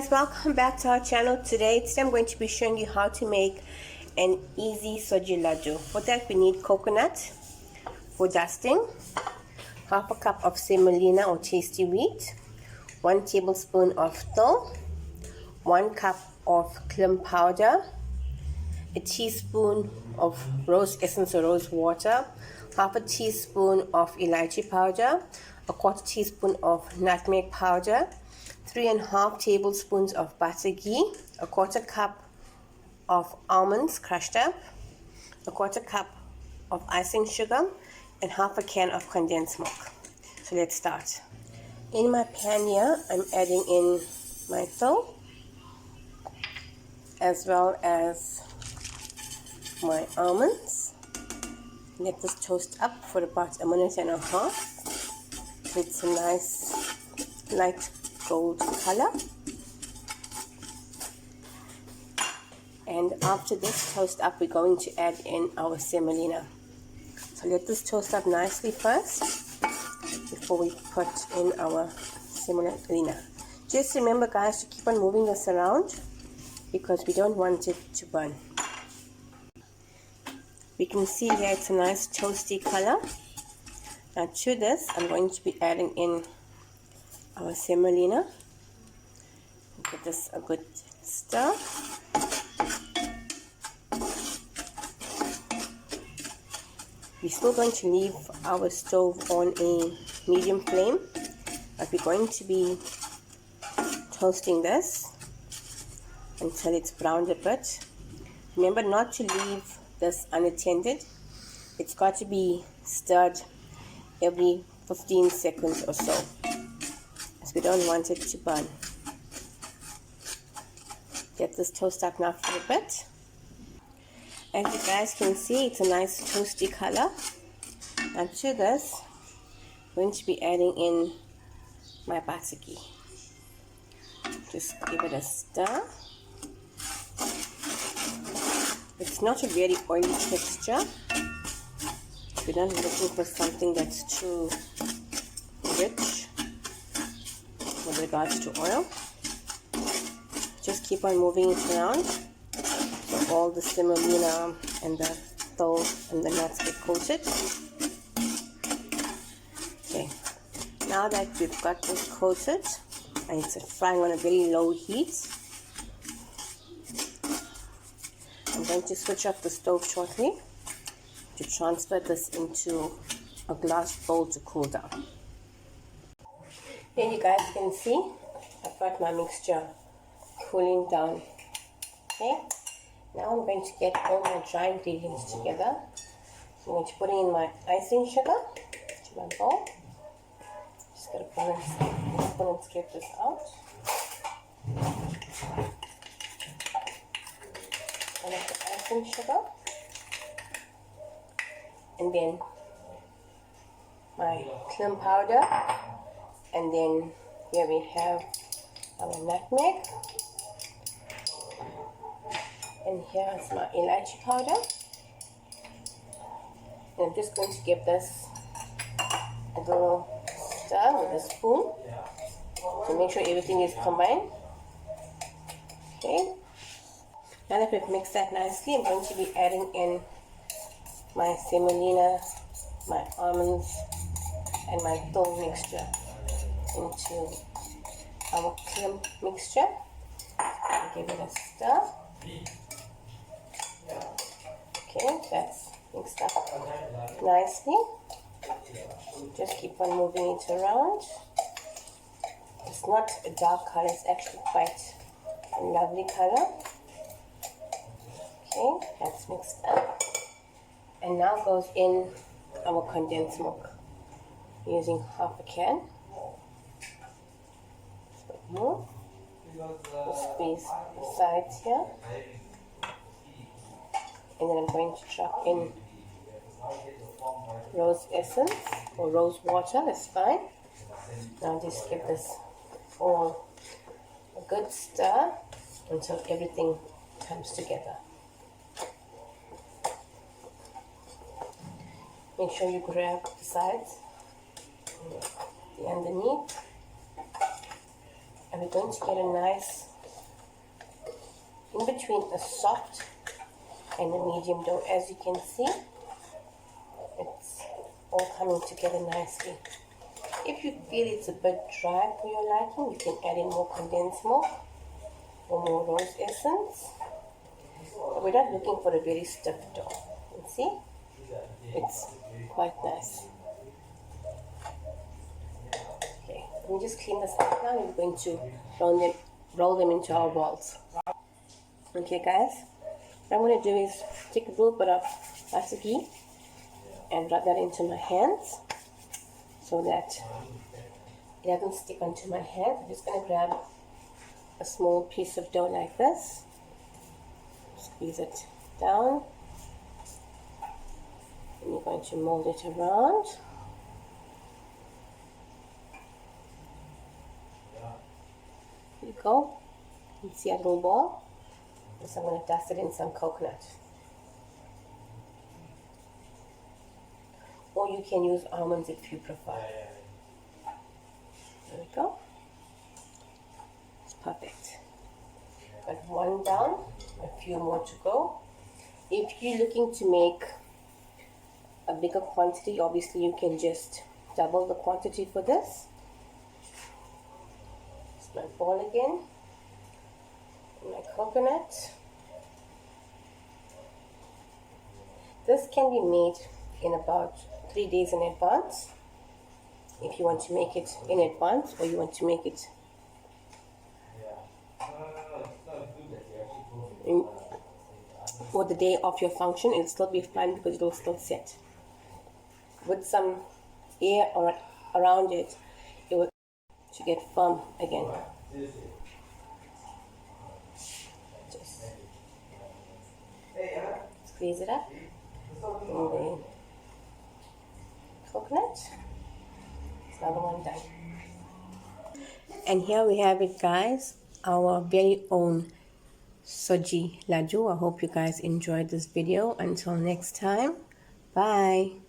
guys, welcome back to our channel. Today I'm going to be showing you how to make an easy soji laddoo. For that we need coconut for dusting, half a cup of semolina or tasty wheat, 1 tablespoon of dough, 1 cup of clim powder, a teaspoon of rose essence or rose water, half a teaspoon of elaichi powder, a quarter teaspoon of nutmeg powder, 3.5 tablespoons of butter ghee, a quarter cup of almonds crushed up, a quarter cup of icing sugar, and half a can of condensed milk. So let's start. In my pan here, I'm adding in my dough as well as my almonds. Let this toast up for about 1.5 minutes. It's a nice light gold color. And after this toast up, we're going to add in our semolina. So let this toast up nicely first before we put in our semolina. Just remember guys to keep on moving this around because we don't want it to burn. We can see here it's a nice toasty color. Now to this I'm going to be adding in our semolina. Give this a good stir. We're still going to leave our stove on a medium flame, but we're going to be toasting this until it's browned a bit. Remember not to leave this unattended. It's got to be stirred every 15 seconds or so, as we don't want it to burn. Get this toast up now for a bit. As you guys can see, it's a nice toasty color. And to this, I'm going to be adding in my butter ghee. Just give it a stir. It's not a very oily texture. We're not looking for something that's too rich with regards to oil. Just keep on moving it around so all the semolina and the dough and the nuts get coated. Okay, now that we've got this coated and it's frying on a very low heat, I'm going to switch off the stove shortly to transfer this into a glass bowl to cool down. Here you guys can see I've got my mixture cooling down. Okay, now I'm going to get all my dry ingredients together. So I'm going to put in my icing sugar to my bowl. Just gotta pull and scrape this out. One of the icing sugar, and then my clim powder, and then here we have our nutmeg, and here's my elaichi powder. And I'm just going to give this a little stir with a spoon to make sure everything is combined. Okay, now that we've mixed that nicely, I'm going to be adding in my semolina, my almonds, and my dough mixture into our clim mixture. Give it a stir. Okay, that's mixed up nicely. Just keep on moving it around. It's not a dark color, it's actually quite a lovely color. Okay, that's mixed up. And now goes in our condensed milk, using half a can. More. Squeeze the sides here, and then I'm going to drop in rose essence or rose water, that's fine. Now just give this all a good stir until everything comes together. Make sure you grab the sides, the underneath, and we're going to get a nice in between a soft and a medium dough. As you can see, it's all coming together nicely. If you feel it's a bit dry for your liking, you can add in more condensed milk or more rose essence. But we're not looking for a very stiff dough. You see, it's quite nice. Okay, let me just clean this up now. We're going to roll them into our balls. Okay, guys. What I'm going to do is take a little bit of butter ghee and rub that into my hands so that it doesn't stick onto my hands. I'm just going to grab a small piece of dough like this, squeeze it down, and you're going to mold it around. Here you go. You can see a little ball. So I'm going to dust it in some coconut. Or you can use almonds if you prefer. There we go. It's perfect. Got one down, a few more to go. If you're looking to make a bigger quantity, obviously you can just double the quantity for this. It's my ball again. My coconut. This can be made in about 3 days in advance if you want to make it in advance, or you want to make it for the day of your function. It'll still be fine because it'll still set. With some air around it, it will to get firm again. Just squeeze it up. And then coconut. It's another one done. And here we have it, guys, our very own Soji laddoo. I hope you guys enjoyed this video. Until next time, bye.